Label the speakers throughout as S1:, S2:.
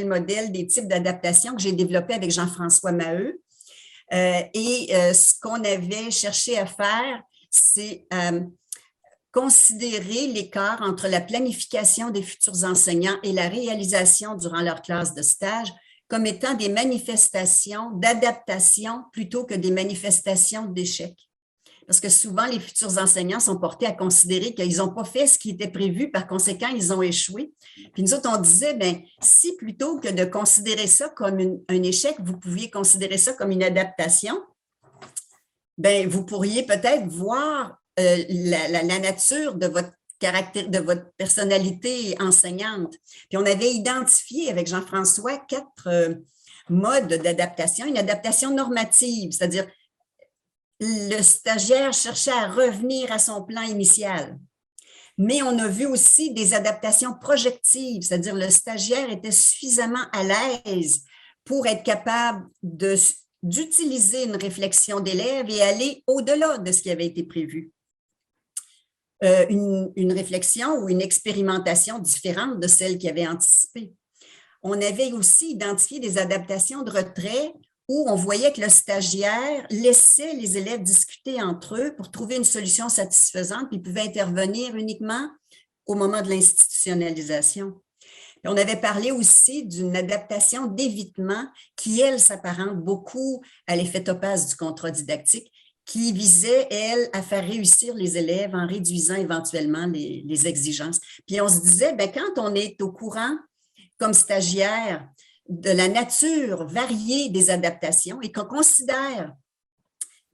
S1: le modèle des types d'adaptation que j'ai développé avec Jean-François Maheu. Ce qu'on avait cherché à faire, c'est considérer l'écart entre la planification des futurs enseignants et la réalisation durant leur classe de stage comme étant des manifestations d'adaptation plutôt que des manifestations d'échec. Parce que souvent, les futurs enseignants sont portés à considérer qu'ils n'ont pas fait ce qui était prévu, par conséquent, ils ont échoué. Puis nous autres, on disait, bien, si plutôt que de considérer ça comme un échec, vous pouviez considérer ça comme une adaptation, bien, vous pourriez peut-être voir la nature de votre caractère, de votre personnalité enseignante. Puis on avait identifié avec Jean-François 4 modes d'adaptation. Une adaptation normative, c'est-à-dire le stagiaire cherchait à revenir à son plan initial. Mais on a vu aussi des adaptations projectives, c'est-à-dire le stagiaire était suffisamment à l'aise pour être capable d'utiliser une réflexion d'élève et aller au-delà de ce qui avait été prévu. Une réflexion ou une expérimentation différente de celle qui avait anticipée. On avait aussi identifié des adaptations de retrait où on voyait que le stagiaire laissait les élèves discuter entre eux pour trouver une solution satisfaisante, puis il pouvait intervenir uniquement au moment de l'institutionnalisation. Et on avait parlé aussi d'une adaptation d'évitement qui, elle, s'apparente beaucoup à l'effet topaz du contrat didactique, qui visait, elle, à faire réussir les élèves en réduisant éventuellement les exigences. Puis on se disait, bien, quand on est au courant, comme stagiaire, de la nature variée des adaptations et qu'on considère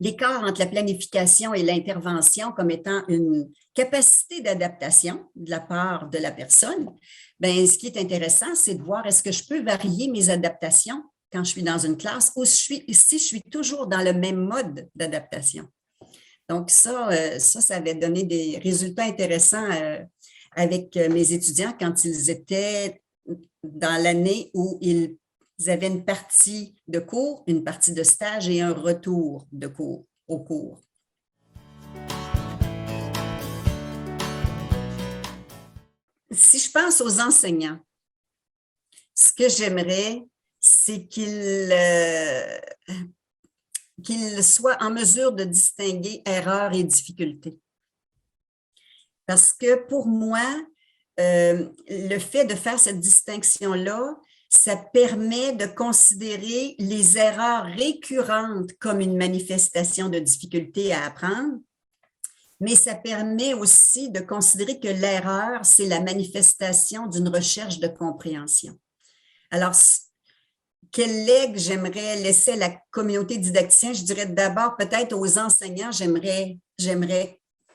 S1: l'écart entre la planification et l'intervention comme étant une capacité d'adaptation de la part de la personne, bien, ce qui est intéressant, c'est de voir est-ce que je peux varier mes adaptations quand je suis dans une classe ou si je suis toujours dans le même mode d'adaptation. Donc, ça avait donné des résultats intéressants avec mes étudiants quand ils étaient dans l'année où ils avaient une partie de cours, une partie de stage et un retour de cours au cours. Si je pense aux enseignants, ce que j'aimerais, c'est qu'ils soient en mesure de distinguer erreurs et difficultés. Parce que pour moi, le fait de faire cette distinction-là, ça permet de considérer les erreurs récurrentes comme une manifestation de difficulté à apprendre, mais ça permet aussi de considérer que l'erreur, c'est la manifestation d'une recherche de compréhension. Alors, quel legs j'aimerais laisser à la communauté didacticienne? Je dirais d'abord peut-être aux enseignants, j'aimerais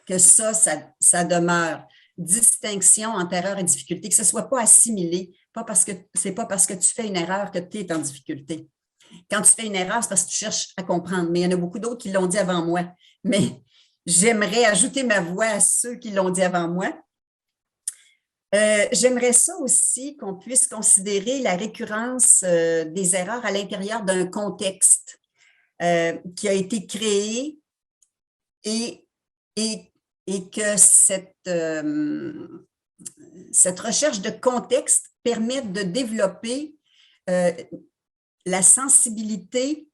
S1: que ça demeure. Distinction entre erreur et difficulté, que ce ne soit pas assimilé, ce n'est pas parce que tu fais une erreur que tu es en difficulté. Quand tu fais une erreur, c'est parce que tu cherches à comprendre, mais il y en a beaucoup d'autres qui l'ont dit avant moi. Mais j'aimerais ajouter ma voix à ceux qui l'ont dit avant moi. J'aimerais ça aussi qu'on puisse considérer la récurrence des erreurs à l'intérieur d'un contexte qui a été créé et que cette recherche de contexte permette de développer la sensibilité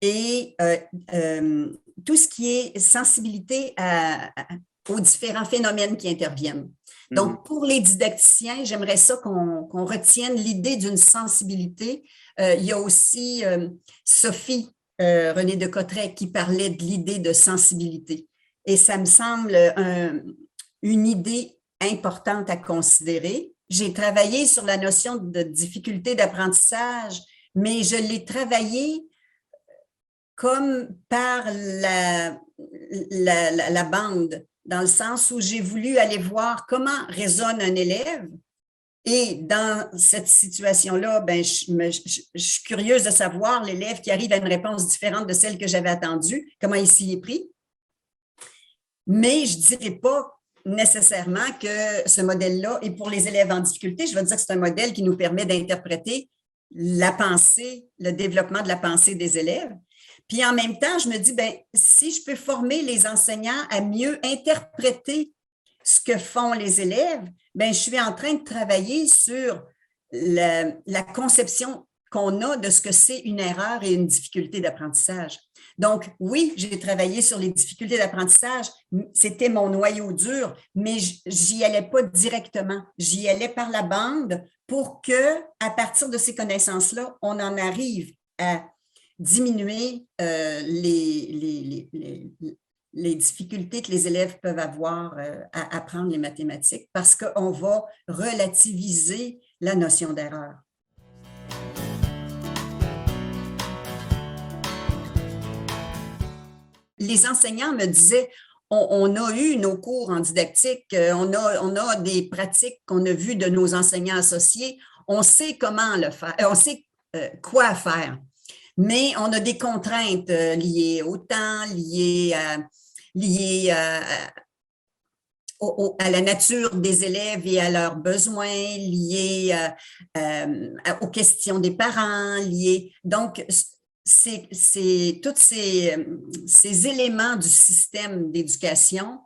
S1: et tout ce qui est sensibilité aux différents phénomènes qui interviennent. Donc, pour les didacticiens, j'aimerais ça qu'on retienne l'idée d'une sensibilité. Il y a aussi Sophie René de Cotterêts qui parlait de l'idée de sensibilité. Et ça me semble une idée importante à considérer. J'ai travaillé sur la notion de difficulté d'apprentissage, mais je l'ai travaillé comme par la bande, dans le sens où j'ai voulu aller voir comment résonne un élève. Et dans cette situation-là, ben, je suis curieuse de savoir l'élève qui arrive à une réponse différente de celle que j'avais attendue, comment il s'y est pris. Mais je ne dirais pas nécessairement que ce modèle-là est pour les élèves en difficulté. Je vais dire que c'est un modèle qui nous permet d'interpréter la pensée, le développement de la pensée des élèves. Puis en même temps, je me dis, bien, si je peux former les enseignants à mieux interpréter ce que font les élèves, bien, je suis en train de travailler sur la conception qu'on a de ce que c'est une erreur et une difficulté d'apprentissage. Donc, oui, j'ai travaillé sur les difficultés d'apprentissage, c'était mon noyau dur, mais j'y allais pas directement. J'y allais par la bande pour que, à partir de ces connaissances-là, on en arrive à diminuer les difficultés que les élèves peuvent avoir à apprendre les mathématiques parce qu'on va relativiser la notion d'erreur. Les enseignants me disaient, on a eu nos cours en didactique, on a des pratiques qu'on a vues de nos enseignants associés, on sait comment le faire, on sait quoi faire, mais on a des contraintes liées au temps, liées à la nature des élèves et à leurs besoins, liées aux questions des parents, liées. Donc, c'est tous ces éléments du système d'éducation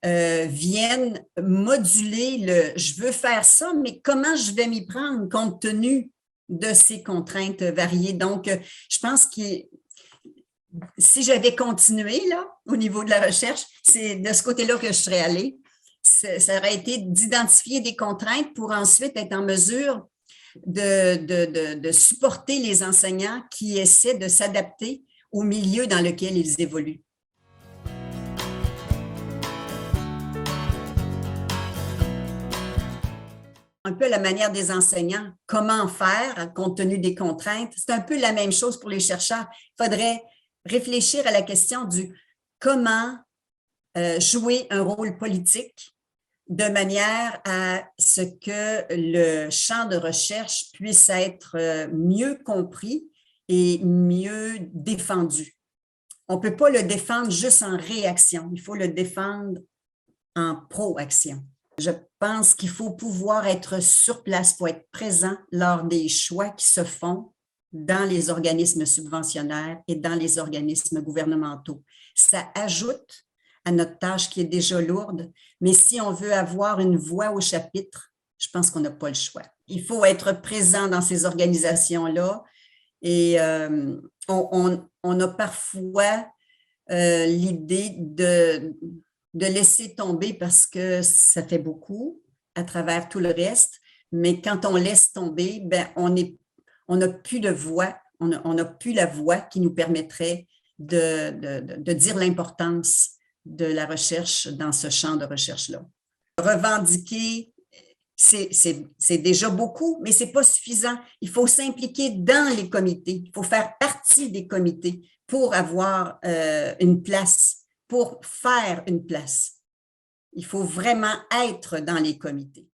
S1: viennent moduler le « je veux faire ça, mais comment je vais m'y prendre compte tenu de ces contraintes variées ». Donc, je pense que si j'avais continué là, au niveau de la recherche, c'est de ce côté-là que je serais allée. Ça aurait été d'identifier des contraintes pour ensuite être en mesure de supporter les enseignants qui essaient de s'adapter au milieu dans lequel ils évoluent. Un peu la manière des enseignants, comment faire compte tenu des contraintes. C'est un peu la même chose pour les chercheurs. Il faudrait réfléchir à la question du comment jouer un rôle politique de manière à ce que le champ de recherche puisse être mieux compris et mieux défendu. On ne peut pas le défendre juste en réaction, il faut le défendre en proaction. Je pense qu'il faut pouvoir être sur place, il faut être présent lors des choix qui se font dans les organismes subventionnaires et dans les organismes gouvernementaux. Ça ajoute à notre tâche qui est déjà lourde, mais si on veut avoir une voix au chapitre, je pense qu'on n'a pas le choix. Il faut être présent dans ces organisations-là et on a parfois l'idée de laisser tomber parce que ça fait beaucoup à travers tout le reste, mais quand on laisse tomber, ben on n'a plus de voix, on n'a plus la voix qui nous permettrait de dire l'importance de la recherche dans ce champ de recherche-là. Revendiquer, c'est déjà beaucoup, mais ce n'est pas suffisant. Il faut s'impliquer dans les comités, il faut faire partie des comités pour avoir une place, pour faire une place. Il faut vraiment être dans les comités.